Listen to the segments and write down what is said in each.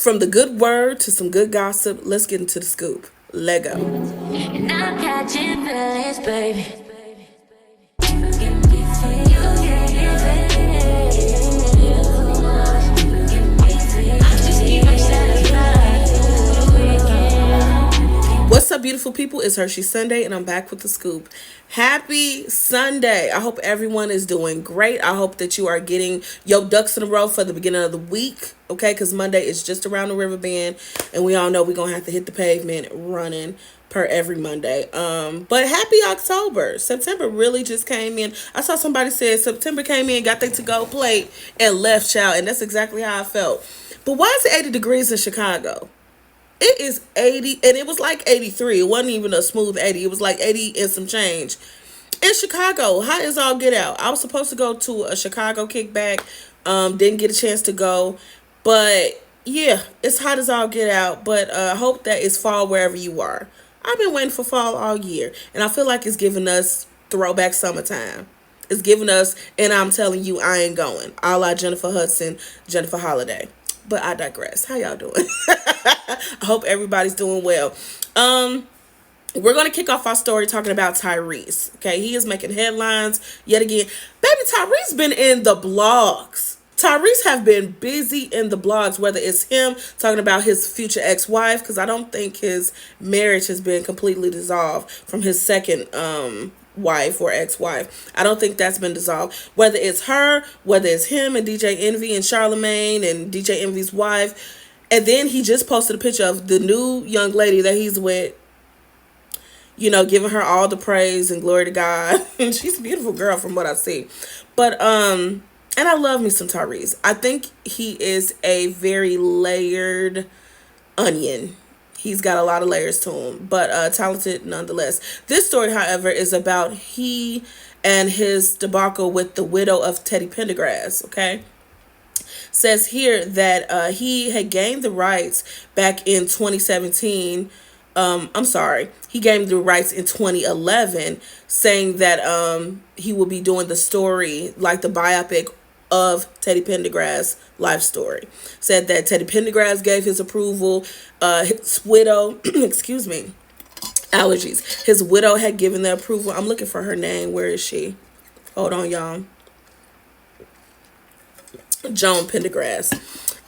From the good word to some good gossip, let's get into the scoop. Lego. And I'm catching feelings, baby. What's up, beautiful people? It's Hershey Sunday, and I'm back with the scoop. Happy Sunday. I hope everyone is doing great. I hope that you are getting your ducks in a row for the beginning of the week, okay? Because Monday is just around the river bend, and we all know we're going to have to hit the pavement running per every Monday. But happy October. September really just came in. I saw somebody said September came in, got their to-go plate, and left, child, and that's exactly how I felt. But why is it 80 degrees in Chicago? It is 80, and it was like 83. It wasn't even a smooth 80. It was like 80 and some change. In Chicago, hot as all get out. I was supposed to go to a Chicago kickback. Didn't get a chance to go. But, yeah, it's hot as all get out. But I hope that it's fall wherever you are. I've been waiting for fall all year. And I feel like it's giving us throwback summertime. It's giving us, and I'm telling you, I ain't going. A la Jennifer Hudson, Jennifer Holiday. But I digress. How y'all doing? I hope everybody's doing well. We're going to kick off our story talking about Tyrese. Okay, he is making headlines yet again. Baby, Tyrese been in the blogs. Tyrese have been busy in the blogs, whether it's him talking about his future ex-wife, because I don't think his marriage has been completely dissolved from his second wife or ex-wife. I don't think that's been dissolved. Whether it's her, whether it's him and DJ Envy and Charlemagne and DJ Envy's wife. And then he just posted a picture of the new young lady that he's with, you know, giving her all the praise and glory to God. And she's a beautiful girl from what I see. But and I love me some Tyrese. I think he is a very layered onion. He's got a lot of layers to him, but talented nonetheless. This story, however, is about he and his debacle with the widow of Teddy Pendergrass, okay? Says here that he had gained the rights back in 2017. He gained the rights in 2011, saying that he will be doing the story, like the biopic of Teddy Pendergrass' life story. Said that Teddy Pendergrass gave his approval. His widow, excuse me, allergies. His widow had given the approval. I'm looking for her name. Where is she? Hold on, y'all. Joan Pendergrass.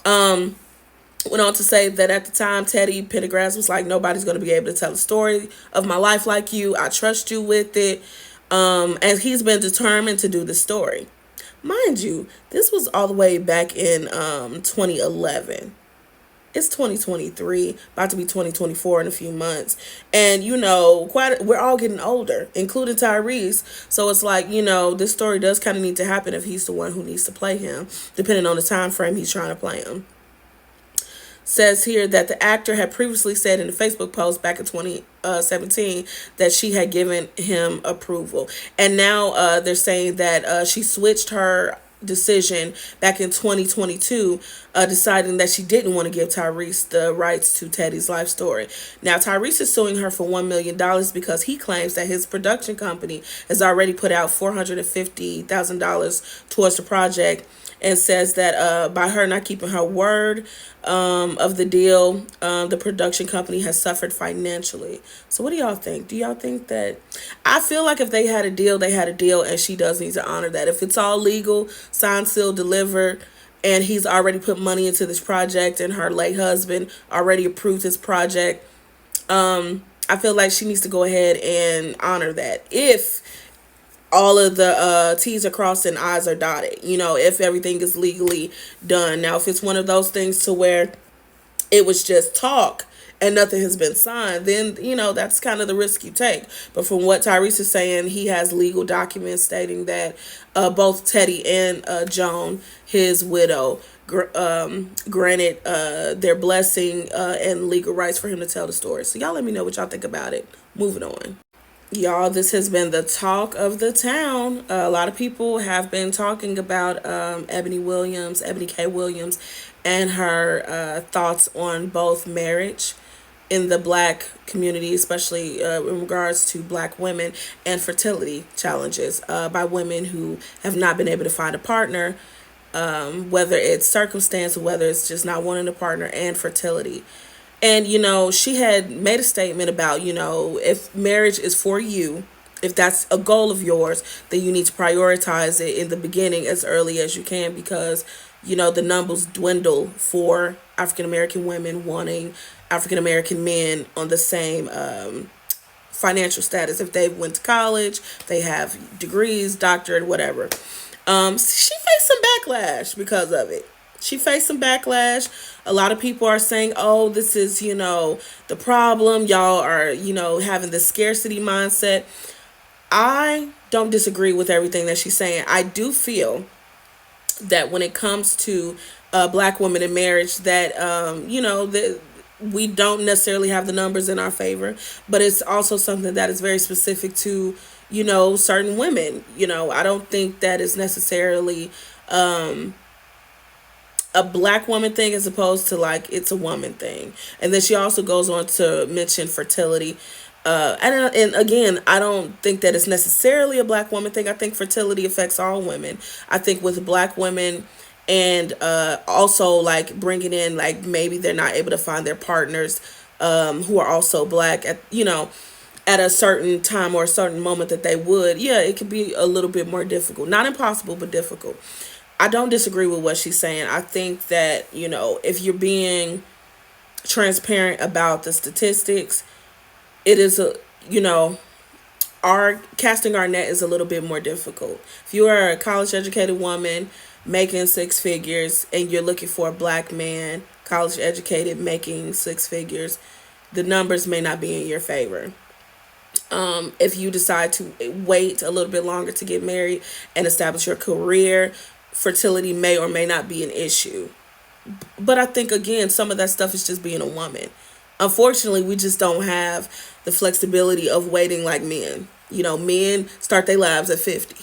Went on to say that at the time, Teddy Pendergrass was like, nobody's going to be able to tell a story of my life like you. I trust you with it. And he's been determined to do the story. Mind you, this was all the way back in 2011. It's 2023, about to be 2024 in a few months. And, you know, we're all getting older, including Tyrese. So it's like, you know, this story does kind of need to happen if he's the one who needs to play him, depending on the time frame he's trying to play him. Says here that the actor had previously said in a Facebook post back in 2017 that she had given him approval. And now they're saying that she switched her decision back in 2022, deciding that she didn't want to give Tyrese the rights to Teddy's life story. Now, Tyrese is suing her for $1 million because he claims that his production company has already put out $450,000 towards the project, and says that by her not keeping her word of the deal, the production company has suffered financially. So what do y'all think? Do y'all think that... I feel like if they had a deal, they had a deal, and she does need to honor that. If it's all legal, signed, sealed, delivered, and he's already put money into this project, and her late husband already approved his project, I feel like she needs to go ahead and honor that. If all of the T's are crossed and I's are dotted, you know, if everything is legally done. Now, if it's one of those things to where it was just talk and nothing has been signed, then, you know, that's kind of the risk you take. But from what Tyrese is saying, he has legal documents stating that both Teddy and Joan, his widow, granted their blessing and legal rights for him to tell the story. So y'all let me know what y'all think about it. Moving on. Y'all, this has been the talk of the town. A lot of people have been talking about Ebony K. Williams, and her thoughts on both marriage in the Black community, especially in regards to Black women, and fertility challenges by women who have not been able to find a partner whether it's circumstance, whether it's just not wanting a partner, and fertility. And, she had made a statement about, if marriage is for you, if that's a goal of yours, then you need to prioritize it in the beginning as early as you can because, the numbers dwindle for African American women wanting African American men on the same financial status. If they went to college, they have degrees, doctorate, whatever. She faced some backlash because of it. She faced some backlash. A lot of people are saying, oh, this is, the problem. Y'all are, having the scarcity mindset. I don't disagree with everything that she's saying. I do feel that when it comes to black women in marriage, that, that we don't necessarily have the numbers in our favor, but it's also something that is very specific to, certain women. I don't think that is necessarily a black woman thing as opposed to like it's a woman thing. And then she also goes on to mention fertility. And again, I don't think that it's necessarily a black woman thing. I think fertility affects all women. I think with black women and also like bringing in like maybe they're not able to find their partners who are also black at a certain time or a certain moment that they would, it could be a little bit more difficult. Not impossible, but difficult. I don't disagree with what she's saying. I think that, if you're being transparent about the statistics, it is our casting our net is a little bit more difficult. If you are a college educated woman making six figures and you're looking for a black man, college educated, making six figures, the numbers may not be in your favor. If you decide to wait a little bit longer to get married and establish your career, fertility may or may not be an issue. But I think, again, some of that stuff is just being a woman. Unfortunately, we just don't have the flexibility of waiting like men. Men start their lives at 50.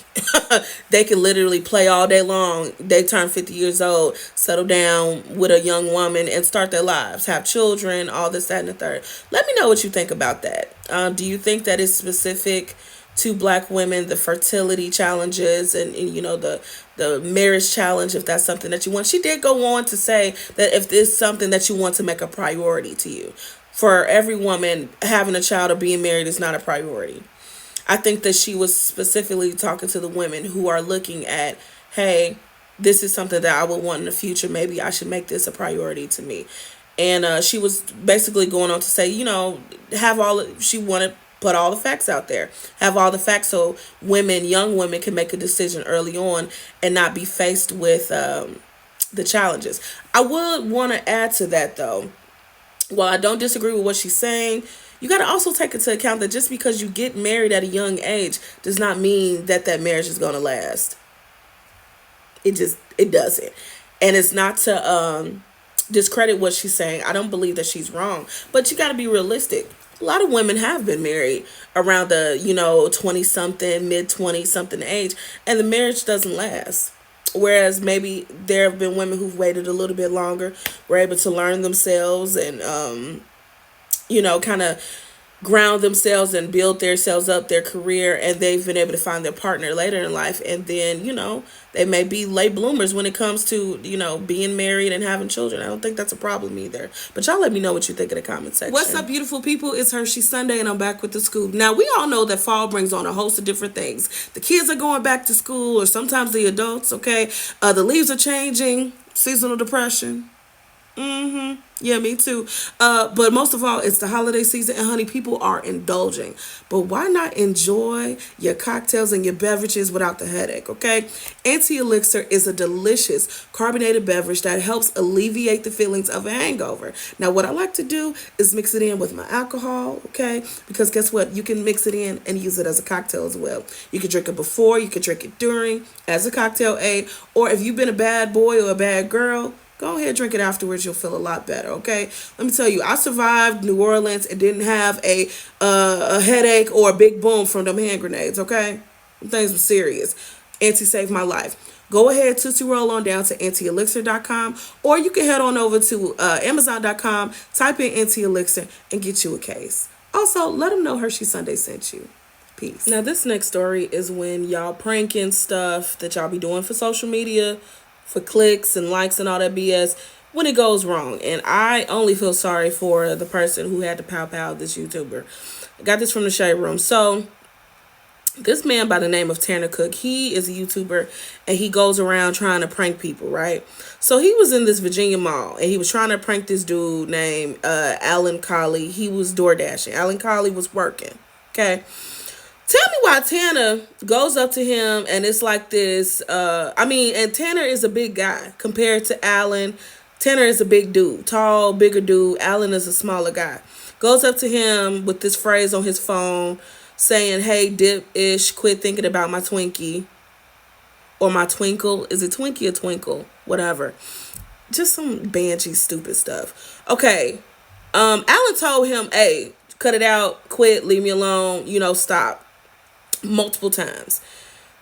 They can literally play all day long. They turn 50 years old, settle down with a young woman and start their lives, have children, all this, that, and the third. Let me know what you think about that. Do you think that is specific to black women, the fertility challenges and the marriage challenge, if that's something that you want? She did go on to say that if it's something that you want to make a priority to you, for every woman, having a child or being married is not a priority. I think that she was specifically talking to the women who are looking at, hey, this is something that I would want in the future. Maybe I should make this a priority to me. And she was basically going on to say, she wanted put all the facts out there, have all the facts so young women can make a decision early on and not be faced with the challenges. I would want to add to that though, while I don't disagree with what she's saying, you got to also take into account that just because you get married at a young age does not mean that marriage is going to last. It doesn't. And it's not to discredit what she's saying. I don't believe that she's wrong, but you got to be realistic. A lot of women have been married around the 20 something, mid 20 something age, and the marriage doesn't last. Whereas maybe there have been women who've waited a little bit longer, were able to learn themselves and kind of ground themselves and build themselves up, their career, and they've been able to find their partner later in life. And then, they may be late bloomers when it comes to, being married and having children. I don't think that's a problem either. But y'all let me know what you think in the comment section. What's up, beautiful people? It's Hershey Sunday, and I'm back with the scoop. Now, we all know that fall brings on a host of different things. The kids are going back to school, or sometimes the adults, okay? The leaves are changing, seasonal depression. Yeah, me too. But most of all, it's the holiday season, and honey, people are indulging. But why not enjoy your cocktails and your beverages without the headache, okay? Anti-Elixir is a delicious carbonated beverage that helps alleviate the feelings of a hangover. Now, what I like to do is mix it in with my alcohol, okay? Because guess what? You can mix it in and use it as a cocktail as well. You can drink it before, you can drink it during, as a cocktail aid, or if you've been a bad boy or a bad girl, go ahead, drink it afterwards. You'll feel a lot better, okay? Let me tell you, I survived New Orleans and didn't have a headache or a big boom from them hand grenades, okay? Them things were serious. Anti saved my life. Go ahead, Tootsie Roll on down to antielixir.com, or you can head on over to amazon.com, type in Anti-Elixir, and get you a case. Also, let them know Hershey Sunday sent you. Peace. Now, this next story is when y'all pranking stuff that y'all be doing for social media, for clicks and likes and all that BS when it goes wrong. And I only feel sorry for the person who had to pow this YouTuber. I got this from the Shade Room. So this man by the name of Tanner Cook, he is a YouTuber and he goes around trying to prank people, right? So he was in this Virginia mall and he was trying to prank this dude named Alan Colley. He was door dashing. Alan Colley was working. Okay. Tell me why Tanner goes up to him and it's like this. And Tanner is a big guy compared to Alan. Tanner is a big dude, tall, bigger dude. Alan is a smaller guy. Goes up to him with this phrase on his phone saying, "Hey, dip-ish, quit thinking about my Twinkie." Or my twinkle. Is it Twinkie or Twinkle? Whatever. Just some banshee stupid stuff. Okay. Alan told him, "Hey, cut it out, quit, leave me alone, stop." Multiple times.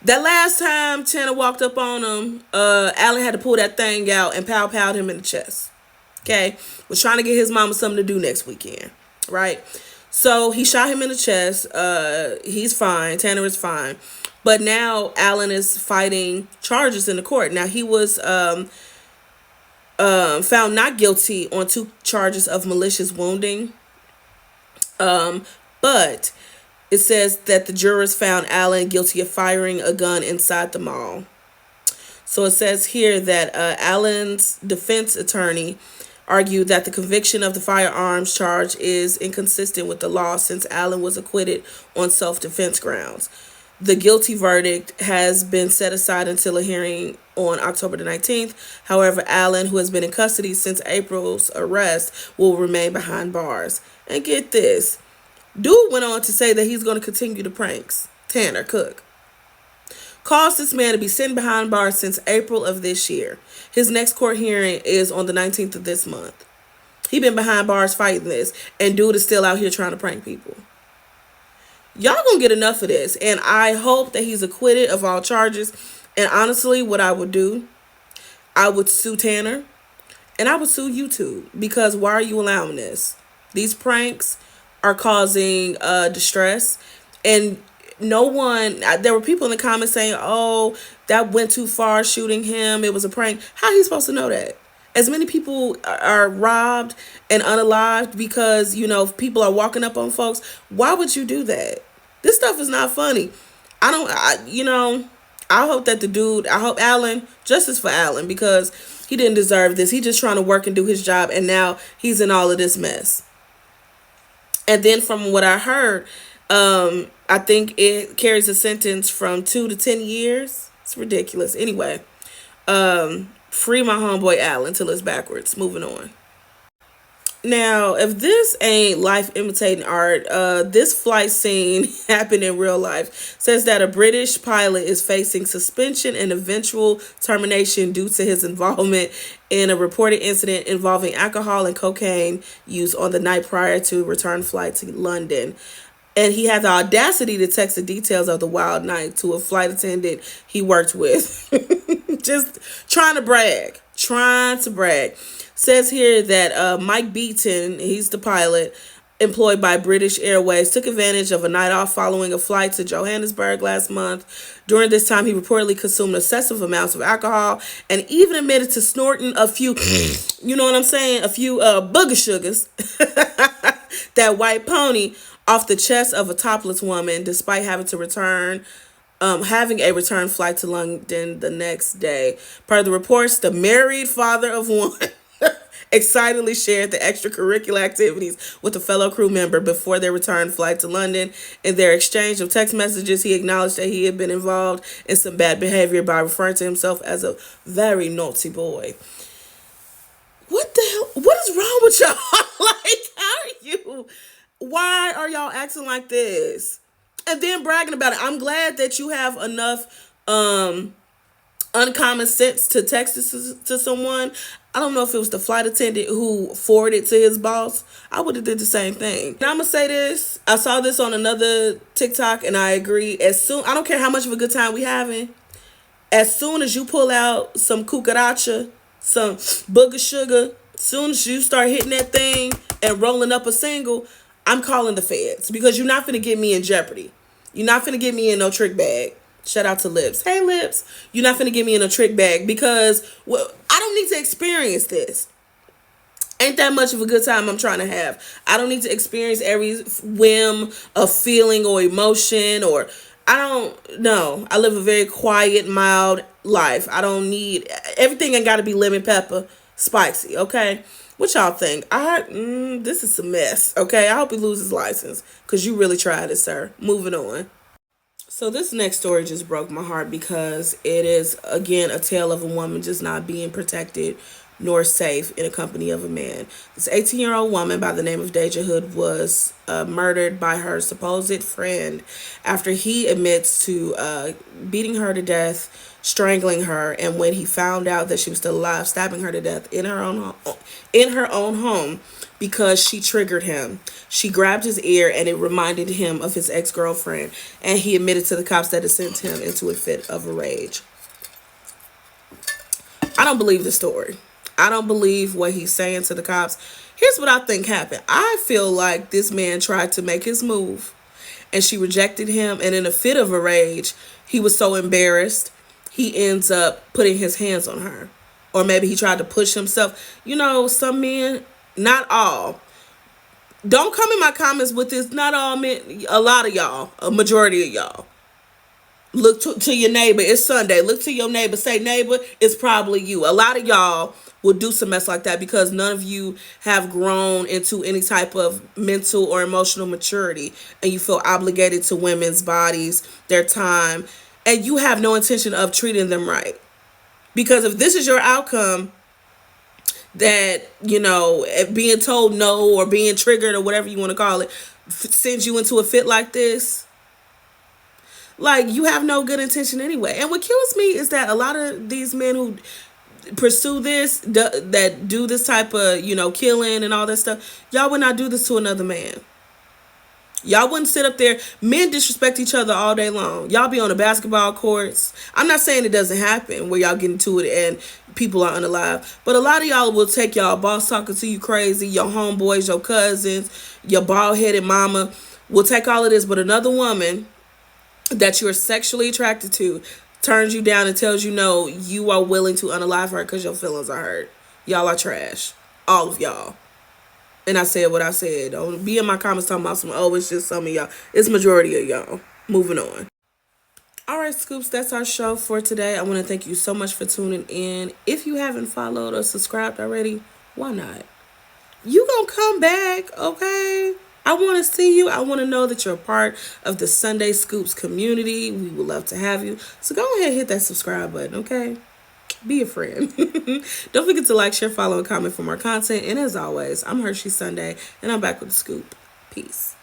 That last time Tanner walked up on him, Alan had to pull that thing out and pow-powed him in the chest. Okay? Was trying to get his mama something to do next weekend. Right? So he shot him in the chest. He's fine. Tanner is fine. But now Alan is fighting charges in the court. Now he was found not guilty on 2 charges of malicious wounding. But it says that the jurors found Alan guilty of firing a gun inside the mall. So it says here that Alan's defense attorney argued that the conviction of the firearms charge is inconsistent with the law since Alan was acquitted on self-defense grounds. The guilty verdict has been set aside until a hearing on October the 19th. However, Alan, who has been in custody since April's arrest, will remain behind bars. And get this. Dude went on to say that he's going to continue the pranks. Tanner Cook caused this man to be sitting behind bars since April of this year. His next court hearing is on the 19th of this month. He been behind bars fighting this, and dude is still out here trying to prank people. Y'all gonna get enough of this, and I hope that he's acquitted of all charges. And honestly, what I would do, I would sue Tanner, and I would sue YouTube, because why are you allowing this? These pranks are causing distress, and no one, there were people in the comments saying, "Oh, that went too far, shooting him, it was a prank." How are you supposed to know that? As many people are robbed and unalived because, people are walking up on folks. Why would you do that? This stuff is not funny. I hope I hope Alan, justice for Alan, because he didn't deserve this. He just trying to work and do his job, and now he's in all of this mess. And then from what I heard, I think it carries a sentence from 2 to 10 years. It's ridiculous. Anyway, free my homeboy Alan till it's backwards. Moving on. Now, if this ain't life imitating art, this flight scene happened in real life. Says that a British pilot is facing suspension and eventual termination due to his involvement in a reported incident involving alcohol and cocaine use on the night prior to return flight to London. And he had the audacity to text the details of the wild night to a flight attendant he worked with. Just trying to brag. Says here that Mike Beaton, he's the pilot employed by British Airways, took advantage of a night off following a flight to Johannesburg last month. During this time, he reportedly consumed excessive amounts of alcohol and even admitted to snorting a few, a few booger sugars, that white pony, off the chest of a topless woman, despite having a return flight to London the next day. Per the reports, the married father of one excitedly shared the extracurricular activities with a fellow crew member before their return flight to London. In their exchange of text messages, he acknowledged that he had been involved in some bad behavior by referring to himself as a very naughty boy. What the hell? What is wrong with y'all? How are you? Why are y'all acting like this? And then bragging about it. I'm glad that you have enough uncommon sense to text this to someone. I don't know if it was the flight attendant who forwarded to his boss. I would have did the same thing. And I'm going to say this. I saw this on another TikTok, and I agree. I don't care how much of a good time we having. As soon as you pull out some cucaracha, some booger sugar, as soon as you start hitting that thing and rolling up a single, I'm calling the feds, because you're not finna get me in jeopardy. You're not finna get me in no trick bag. Shout out to Lips. Hey, Lips, you're not finna get me in a trick bag because, well, I don't need to experience this. Ain't that much of a good time I'm trying to have. I don't need to experience every whim of feeling or emotion, or I don't know. I live a very quiet, mild life. I don't need everything. Ain't got to be lemon pepper spicy. Okay, what y'all think? This is a mess. Okay, I hope he loses his license because you really tried it, sir. Moving on. So this next story just broke my heart because it is again a tale of a woman just not being protected nor safe in the company of a man. This 18-year-old woman by the name of Deja Hood was murdered by her supposed friend after he admits to beating her to death, strangling her, and when he found out that she was still alive, stabbing her to death in her own home because she triggered him. She grabbed his ear and it reminded him of his ex-girlfriend, and he admitted to the cops that it sent him into a fit of rage. I don't believe the story. I don't believe what he's saying to the cops. Here's what I think happened. I feel like this man tried to make his move and she rejected him, and in a fit of a rage, he was so embarrassed, he ends up putting his hands on her. Or maybe he tried to push himself. You know, some men, not all. Don't come in my comments with this, not all men, a lot of y'all, a majority of y'all. Look to your neighbor. It's Sunday. Look to your neighbor. Say, neighbor, it's probably you. A lot of y'all will do some mess like that because none of you have grown into any type of mental or emotional maturity, and you feel obligated to women's bodies, their time, and you have no intention of treating them right. Because if this is your outcome, that, you know, being told no or being triggered or whatever you want to call it, sends you into a fit like this, like, you have no good intention anyway. And what kills me is that a lot of these men who pursue this, that do this type of, you know, killing and all that stuff, y'all would not do this to another man. Y'all wouldn't sit up there. Men disrespect each other all day long. Y'all be on the basketball courts. I'm not saying it doesn't happen where y'all get into it and people are unalive, but a lot of y'all will take y'all boss talking to you crazy, your homeboys, your cousins, your bald-headed mama will take all of this, but another woman that you're sexually attracted to turns you down and tells you no, you are willing to unalive her because your feelings are hurt. Y'all are trash. All of y'all. And I said what I said. Don't be in my comments talking about some, oh, it's just some of y'all. It's majority of y'all. Moving on. All right, Scoops, that's our show for today. I want to thank you so much for tuning in. If you haven't followed or subscribed already, why not? You gonna come back, okay? I want to see you. I want to know that you're a part of the Sunday Scoops community. We would love to have you. So go ahead and hit that subscribe button, okay? Be a friend. Don't forget to like, share, follow, and comment for more content. And as always, I'm Hershey Sunday, and I'm back with the scoop. Peace.